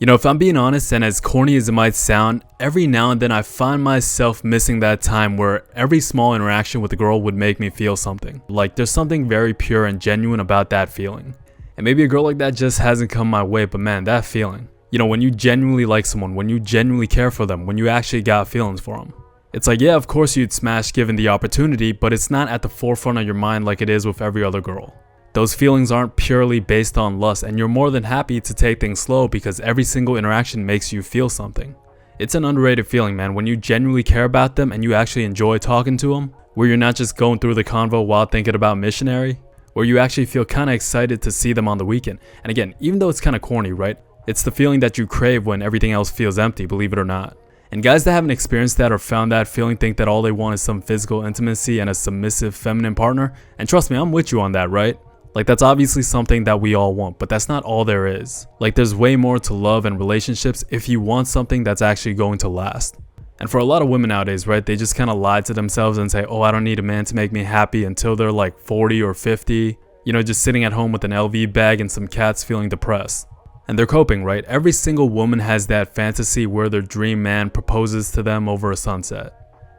If I'm being honest, and as corny as it might sound, every now and then I find myself missing that time where every small interaction with a girl would make me feel something. Like there's something very pure and genuine about that feeling. And maybe a girl like that just hasn't come my way, but man, that feeling. When you genuinely like someone, when you genuinely care for them, when you actually got feelings for them. It's like, yeah, of course you'd smash given the opportunity, but it's not at the forefront of your mind like it is with every other girl. Those feelings aren't purely based on lust, and you're more than happy to take things slow because every single interaction makes you feel something. It's an underrated feeling, man, when you genuinely care about them and you actually enjoy talking to them, where you're not just going through the convo while thinking about missionary, where you actually feel kind of excited to see them on the weekend. And again, even though it's kind of corny, right? It's the feeling that you crave when everything else feels empty, believe it or not. And guys that haven't experienced that or found that feeling think that all they want is some physical intimacy and a submissive feminine partner. And trust me, I'm with you on that, right? Like that's obviously something that we all want, but that's not all there is. Like there's way more to love and relationships if you want something that's actually going to last. And for a lot of women nowadays, right, they just kind of lie to themselves and say, oh, I don't need a man to make me happy until they're like 40 or 50, just sitting at home with an LV bag and some cats feeling depressed. And they're coping, right? Every single woman has that fantasy where their dream man proposes to them over a sunset.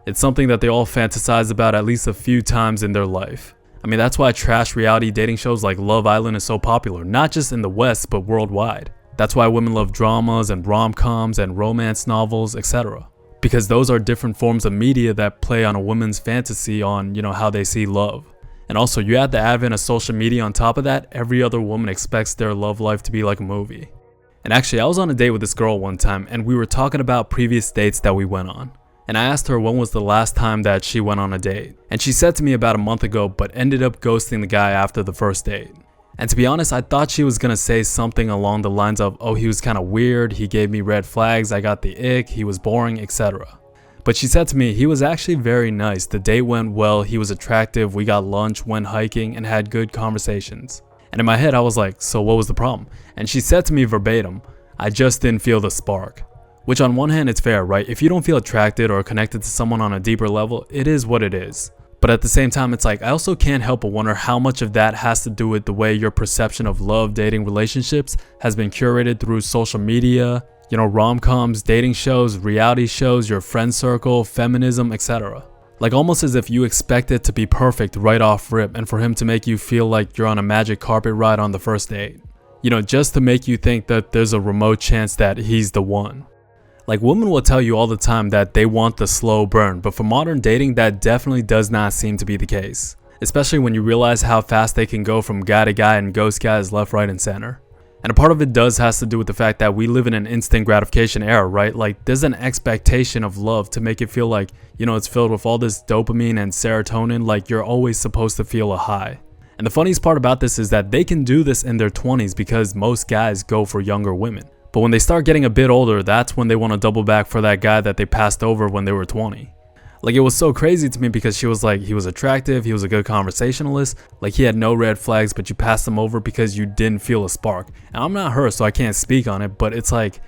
It's something that they all fantasize about at least a few times in their life. I mean, that's why trash reality dating shows like Love Island is so popular, not just in the West, but worldwide. That's why women love dramas and rom-coms and romance novels, etc. Because those are different forms of media that play on a woman's fantasy on, how they see love. And also, you add the advent of social media on top of that, every other woman expects their love life to be like a movie. And actually, I was on a date with this girl one time, and we were talking about previous dates that we went on. And I asked her when was the last time that she went on a date. And she said to me about a month ago, but ended up ghosting the guy after the first date. And to be honest, I thought she was gonna say something along the lines of, oh, he was kind of weird, he gave me red flags, I got the ick, he was boring, etc. But she said to me, he was actually very nice, the date went well, he was attractive, we got lunch, went hiking, and had good conversations. And in my head, I was like, so what was the problem? And she said to me verbatim, I just didn't feel the spark. Which on one hand, it's fair, right? If you don't feel attracted or connected to someone on a deeper level, it is what it is. But at the same time, it's like, I also can't help but wonder how much of that has to do with the way your perception of love, dating, relationships has been curated through social media, rom-coms, dating shows, reality shows, your friend circle, feminism, etc. Like almost as if you expect it to be perfect right off rip and for him to make you feel like you're on a magic carpet ride on the first date. Just to make you think that there's a remote chance that he's the one. Like women will tell you all the time that they want the slow burn, but for modern dating that definitely does not seem to be the case. Especially when you realize how fast they can go from guy to guy and ghost guys left, right, and center. And a part of it has to do with the fact that we live in an instant gratification era, right? Like there's an expectation of love to make it feel like, it's filled with all this dopamine and serotonin, like you're always supposed to feel a high. And the funniest part about this is that they can do this in their 20s because most guys go for younger women. But when they start getting a bit older, that's when they want to double back for that guy that they passed over when they were 20. Like it was so crazy to me because she was like, he was attractive, he was a good conversationalist, like he had no red flags, but you passed him over because you didn't feel a spark. And I'm not her, so I can't speak on it, but it's like,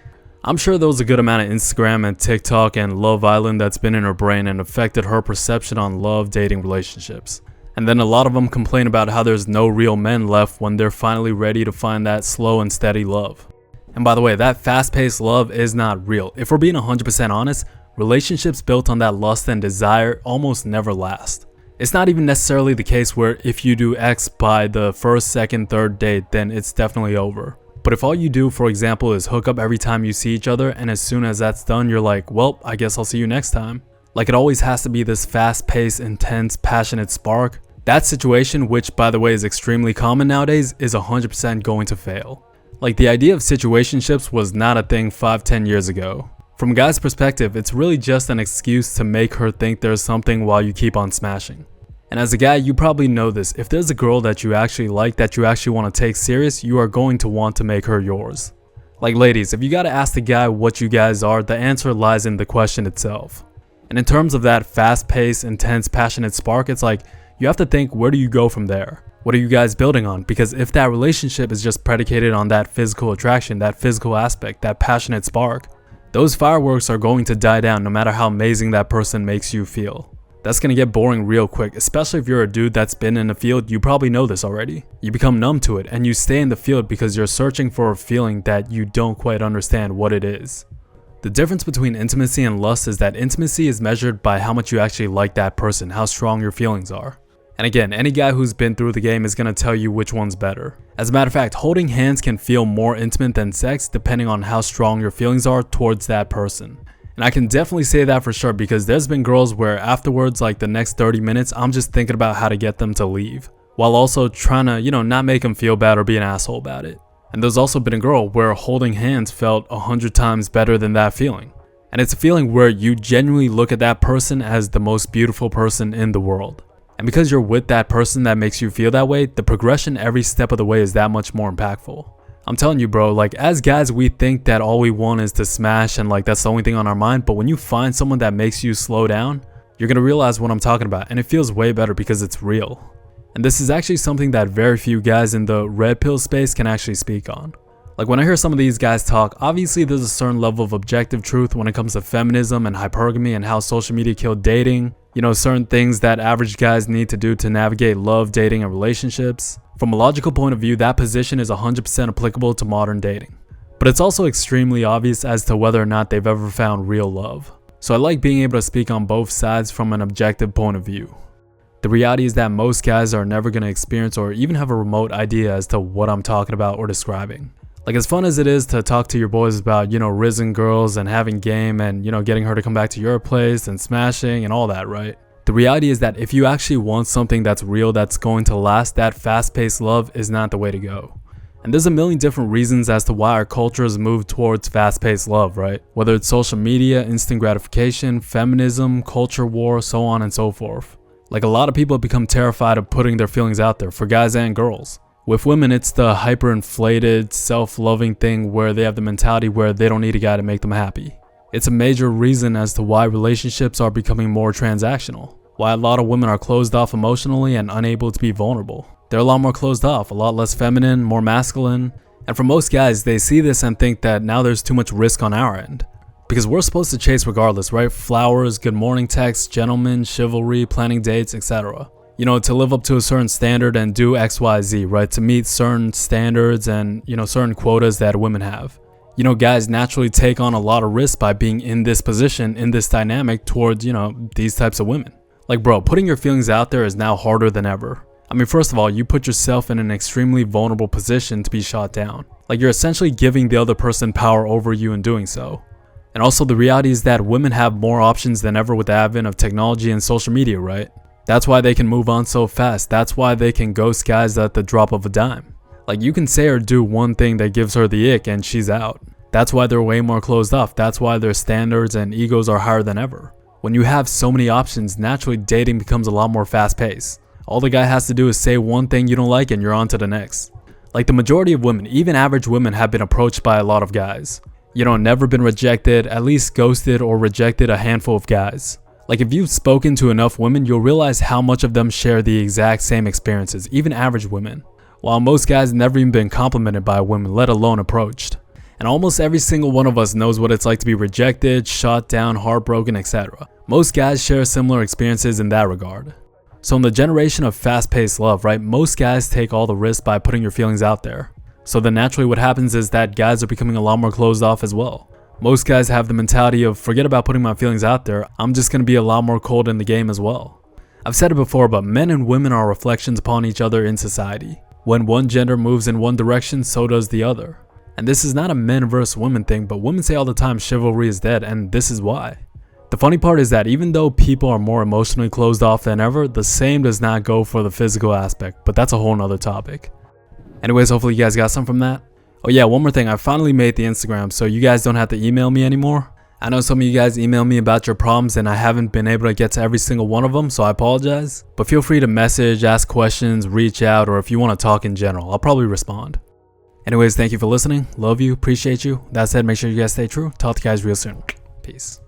I'm sure there was a good amount of Instagram and TikTok and Love Island that's been in her brain and affected her perception on love, dating, relationships. And then a lot of them complain about how there's no real men left when they're finally ready to find that slow and steady love. And by the way, that fast-paced love is not real. If we're being 100% honest, relationships built on that lust and desire almost never last. It's not even necessarily the case where if you do X by the first, second, third date, then it's definitely over. But if all you do, for example, is hook up every time you see each other, and as soon as that's done, you're like, well, I guess I'll see you next time. Like it always has to be this fast-paced, intense, passionate spark. That situation, which by the way is extremely common nowadays, is 100% going to fail. Like the idea of situationships was not a thing 5-10 years ago. From a guy's perspective, it's really just an excuse to make her think there's something while you keep on smashing. And as a guy, you probably know this, if there's a girl that you actually like, that you actually want to take serious, you are going to want to make her yours. Like ladies, if you gotta ask the guy what you guys are, the answer lies in the question itself. And in terms of that fast-paced, intense, passionate spark, it's like, you have to think, where do you go from there? What are you guys building on? Because if that relationship is just predicated on that physical attraction, that physical aspect, that passionate spark, those fireworks are going to die down no matter how amazing that person makes you feel. That's gonna get boring real quick, especially if you're a dude that's been in the field. You probably know this already. You become numb to it and you stay in the field because you're searching for a feeling that you don't quite understand what it is. The difference between intimacy and lust is that intimacy is measured by how much you actually like that person, how strong your feelings are. And again, any guy who's been through the game is gonna tell you which one's better. As a matter of fact, holding hands can feel more intimate than sex depending on how strong your feelings are towards that person. And I can definitely say that for sure because there's been girls where afterwards, like the next 30 minutes, I'm just thinking about how to get them to leave, while also trying to, not make them feel bad or be an asshole about it. And there's also been a girl where holding hands felt 100 times better than that feeling. And it's a feeling where you genuinely look at that person as the most beautiful person in the world. And because you're with that person that makes you feel that way, the progression every step of the way is that much more impactful. I'm telling you, bro, like as guys, we think that all we want is to smash and like that's the only thing on our mind. But when you find someone that makes you slow down, you're gonna realize what I'm talking about. And it feels way better because it's real. And this is actually something that very few guys in the red pill space can actually speak on. Like when I hear some of these guys talk, obviously there's a certain level of objective truth when it comes to feminism and hypergamy and how social media killed dating. Certain things that average guys need to do to navigate love, dating, and relationships. From a logical point of view, that position is 100% applicable to modern dating. But it's also extremely obvious as to whether or not they've ever found real love. So I like being able to speak on both sides from an objective point of view. The reality is that most guys are never going to experience or even have a remote idea as to what I'm talking about or describing. Like as fun as it is to talk to your boys about, risen girls and having game and, getting her to come back to your place and smashing and all that, right? The reality is that if you actually want something that's real, that's going to last, that fast-paced love is not the way to go. And there's a million different reasons as to why our culture has moved towards fast-paced love, right? Whether it's social media, instant gratification, feminism, culture war, so on and so forth. Like a lot of people have become terrified of putting their feelings out there for guys and girls. With women, it's the hyper-inflated, self-loving thing where they have the mentality where they don't need a guy to make them happy. It's a major reason as to why relationships are becoming more transactional. Why a lot of women are closed off emotionally and unable to be vulnerable. They're a lot more closed off, a lot less feminine, more masculine. And for most guys, they see this and think that now there's too much risk on our end. Because we're supposed to chase regardless, right? Flowers, good morning texts, gentlemen, chivalry, planning dates, etc. To live up to a certain standard and do XYZ, right? To meet certain standards and, certain quotas that women have. Guys naturally take on a lot of risk by being in this position, in this dynamic towards, these types of women. Like, bro, putting your feelings out there is now harder than ever. I mean, first of all, you put yourself in an extremely vulnerable position to be shot down. Like, you're essentially giving the other person power over you in doing so. And also, the reality is that women have more options than ever with the advent of technology and social media, right? That's why they can move on so fast. That's why they can ghost guys at the drop of a dime. Like you can say or do one thing that gives her the ick and she's out. That's why they're way more closed off. That's why their standards and egos are higher than ever. When you have so many options, naturally dating becomes a lot more fast paced. All the guy has to do is say one thing you don't like and you're on to the next. Like the majority of women, even average women, have been approached by a lot of guys. Never been rejected, at least ghosted or rejected a handful of guys. Like if you've spoken to enough women, you'll realize how much of them share the exact same experiences, even average women. While most guys never even been complimented by women, let alone approached. And almost every single one of us knows what it's like to be rejected, shot down, heartbroken, etc. Most guys share similar experiences in that regard. So in the generation of fast-paced love, right, most guys take all the risk by putting your feelings out there. So then naturally what happens is that guys are becoming a lot more closed off as well. Most guys have the mentality of forget about putting my feelings out there, I'm just going to be a lot more cold in the game as well. I've said it before, but men and women are reflections upon each other in society. When one gender moves in one direction, so does the other. And this is not a men versus women thing, but women say all the time chivalry is dead, and this is why. The funny part is that even though people are more emotionally closed off than ever, the same does not go for the physical aspect, but that's a whole nother topic. Anyways, hopefully you guys got something from that. Oh yeah, one more thing, I finally made the Instagram, so you guys don't have to email me anymore. I know some of you guys email me about your problems and I haven't been able to get to every single one of them, so I apologize. But feel free to message, ask questions, reach out, or if you want to talk in general, I'll probably respond. Anyways, thank you for listening. Love you, appreciate you. That said, make sure you guys stay true. Talk to you guys real soon. Peace.